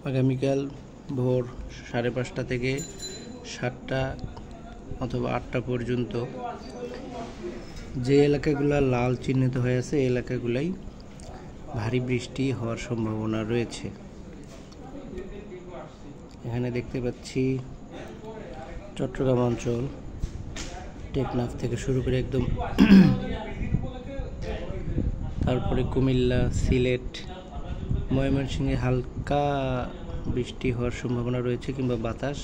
আগামীকাল ভোর 5:30 থেকে 7টা অথবা 8টা পর্যন্ত যে এলাকাগুলো লাল চিহ্নিত হয়ে আছে এই এলাকাগুলাই ভারী বৃষ্টি হওয়ার সম্ভাবনা রয়েছে। এখানে দেখতে পাচ্ছি চট্টগ্রাম অঞ্চল, টেকনাফ থেকে শুরু করে একদম তারপরে কুমিল্লা, সিলেট, ময়মনসিংহে হালকা বৃষ্টি হওয়ার সম্ভাবনা রয়েছে কিংবা বাতাস।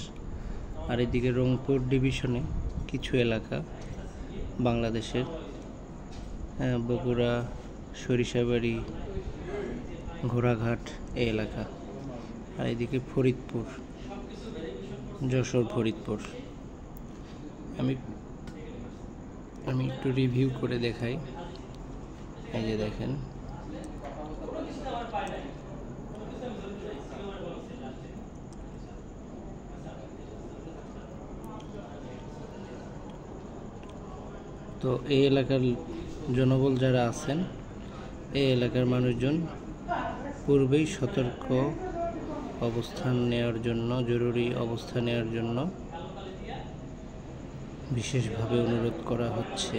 আর এদিকে রংপুর ডিভিশনে কিছু এলাকা, বাংলাদেশের বগুড়া, সরিষাবাড়ি, ঘোড়াঘাট এই এলাকা। আর এদিকে ফরিদপুর, যশোর, ফরিদপুর। আমি একটু রিভিউ করে দেখাই। এই যে দেখেন, তো এই এলাকার জনবল যারা আছেন, এই এলাকার মানুষজন পূর্বেই সতর্ক অবস্থান নেওয়ার জন্য, জরুরি অবস্থা নেওয়ার জন্য বিশেষভাবে অনুরোধ করা হচ্ছে।